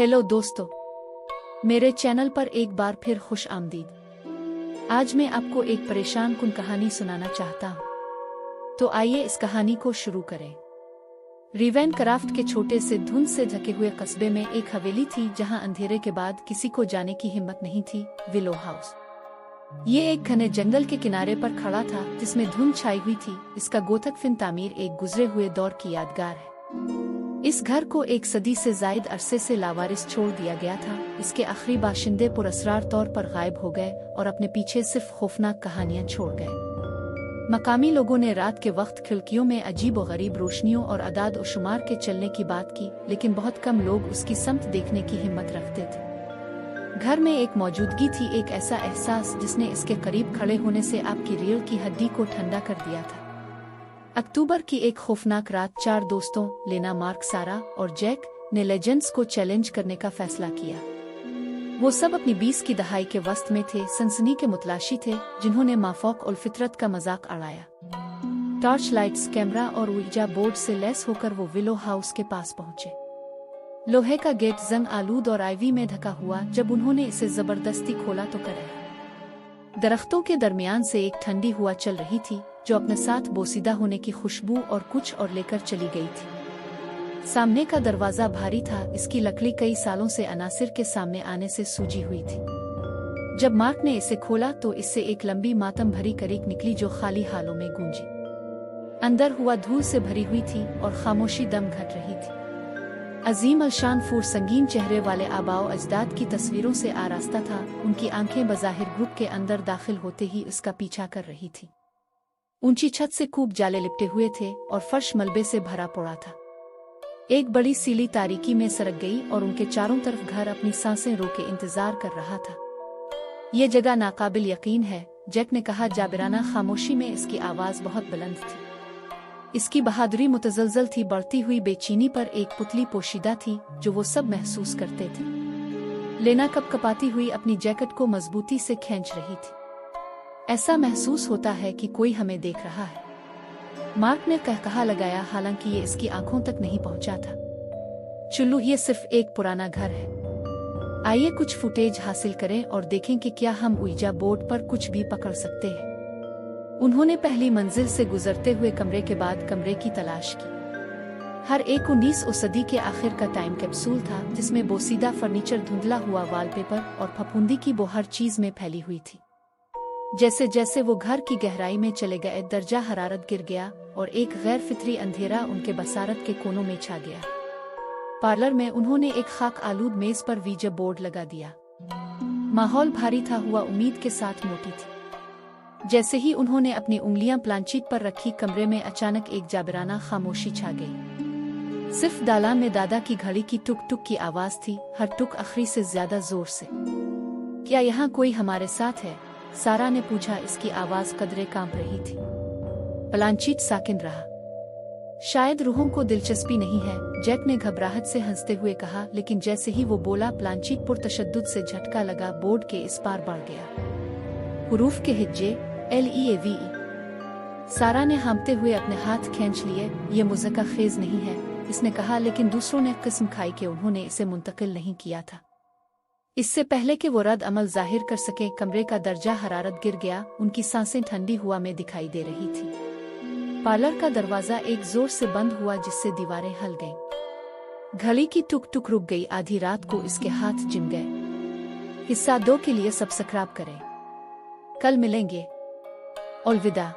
Hello दोस्तों, मेरे channel पर एक बार फिर खुश आमदीद। आज मैं आपको एक परेशान कुन कहानी सुनाना चाहता हूँ। तो आइए इस कहानी को शुरू करें। रिवेनक्राफ्ट के छोटे से धुंध से ढके हुए कस्बे में एक हवेली थी जहाँ अंधेरे के बाद किसी को जाने की हिम्मत नहीं थी। विलो हाउस ये एक घने जंगल के किनारे पर खड़ा था जिसमें धुंध छाई हुई थी। इसका गोथक फिन तामीर एक गुजरे हुए दौर की यादगार है। इस घर को एक सदी से जायद अरसे से लावारिस छोड़ दिया गया था। इसके आखिरी बाशिंदे पुरअसरार तौर पर गायब हो गए और अपने पीछे सिर्फ खौफनाक कहानियां छोड़ गए। मकामी लोगों ने रात के वक्त खिड़कियों में अजीब व गरीब रोशनियों और अदाद और शुमार के चलने की बात की, लेकिन बहुत कम लोग उसकी समत देखने की हिम्मत रखते थे। घर में एक मौजूदगी थी, एक ऐसा एहसास जिसने इसके करीब खड़े होने से आपकी रीढ़ की हड्डी को ठंडा कर दिया था। अक्टूबर की एक खौफनाक रात 4 दोस्तों लेना, मार्क, सारा और जैक ने लेजेंड्स को चैलेंज करने का फैसला किया। वो सब अपनी 20 की दहाई के वस्त में थे, सनसनी के मुतलाशी थे, जिन्होंने माफौक उल फितरत का मजाक उड़ाया। टॉर्च लाइट्स, कैमरा और ऊर्जा बोर्ड से लैस होकर वो विलो हाउस के पास पहुंचे। लोहे का गेट जंग आलूद और आइवी में ढका हुआ। जब उन्होंने इसे जबरदस्ती खोला तो कराया। दरख्तों के दरमियान से एक ठंडी हवा चल रही थी जो अपने साथ बोसीदा होने की खुशबू और कुछ और लेकर चली गई थी। सामने का दरवाजा भारी था, इसकी लकड़ी कई सालों से अनासिर के सामने आने से सूजी हुई थी। जब मार्क ने इसे खोला तो इससे एक लंबी मातम भरी करीक निकली जो खाली हालों में गूंजी। अंदर हुआ धूल से भरी हुई थी और खामोशी दम घट रही थी। अजीम अलशान फूर संगीन चेहरे वाले आबाओ अजदाद की तस्वीरों से आरास्ता था। उनकी आंखें बज़ाहिर ग्रुप के अंदर दाखिल होते ही उसका पीछा कर रही थी। ऊंची छत से खूब जाले लिपटे हुए थे और फर्श मलबे से भरा पड़ा था। एक बड़ी सीली तारीकी में सरक गई और उनके चारों तरफ घर अपनी सांसें रोके इंतजार कर रहा था। ये जगह नाकाबिल यकीन है, जैक ने कहा। जाबिराना खामोशी में इसकी आवाज बहुत बुलंद थी। इसकी बहादुरी मुतजलजल थी, बढ़ती हुई बेचैनी पर एक पुतली पोशीदा थी जो वो सब महसूस करते थे। लेना कपकपाती हुई अपनी जैकेट को मजबूती से खींच रही थी। ऐसा महसूस होता है कि कोई हमें देख रहा है, मार्क ने कहा लगाया, हालांकि ये इसकी आंखों तक नहीं पहुंचा था। चुल्लू, ये सिर्फ एक पुराना घर है। आइए कुछ फुटेज हासिल करें और देखें कि क्या हम ऊर्जा बोर्ड पर कुछ भी पकड़ सकते हैं। उन्होंने पहली मंजिल से गुजरते हुए कमरे के बाद कमरे की तलाश की। हर एक 19वीं सदी के आखिर का टाइम कैप्सूल था जिसमें बोसीदा फर्नीचर, धुंधला हुआ वॉलपेपर और फफूंदी की वो हर चीज में फैली हुई थी। जैसे जैसे वो घर की गहराई में चले गए, दर्जा हरारत गिर गया और एक गैर फितरी अंधेरा उनके बसारत के कोनों में छा गया। पार्लर में उन्होंने एक खाक आलूद मेज पर वीजा बोर्ड लगा दिया। माहौल भारी था, हुआ उम्मीद के साथ मोटी थी। जैसे ही उन्होंने अपनी उंगलियां प्लांचीट पर रखी, कमरे में अचानक एक जाबिराना खामोशी छा गई। सिर्फ दालान में दादा की घड़ी की टुक टुक की आवाज थी, हर टुक आखिरी से ज्यादा जोर से। क्या यहाँ कोई हमारे साथ है? सारा ने पूछा। इसकी आवाज कदरे कांप रही थी। प्लांचीट साकिन रहा। शायद रूहों को दिलचस्पी नहीं है, जैक ने घबराहट से हंसते हुए कहा। लेकिन जैसे ही वो बोला, प्लांचीट पुरतशद्दुद से झटका लगा, बोर्ड के इस पार बढ़ गया। हुरूफ के हिज्जे LEAVE। सारा ने हांफते हुए अपने हाथ खींच लिए। ये मुज़क्का खेज नहीं है, इसने कहा, लेकिन दूसरों ने किस्म खाई कि उन्होंने इसे मुंतकिल नहीं किया था। इससे पहले कि वो रद्द अमल जाहिर कर सके, कमरे का दर्जा हरारत गिर गया। उनकी सांसें ठंडी हवा में दिखाई दे रही थी। पार्लर का दरवाजा एक जोर से बंद हुआ जिससे दीवारें हिल गईं। घड़ी की टुक टुक रुक गई। आधी रात को इसके हाथ जिम गए। हिस्सा 2 के लिए सब्सक्राइब करें। कल मिलेंगे। अलविदा।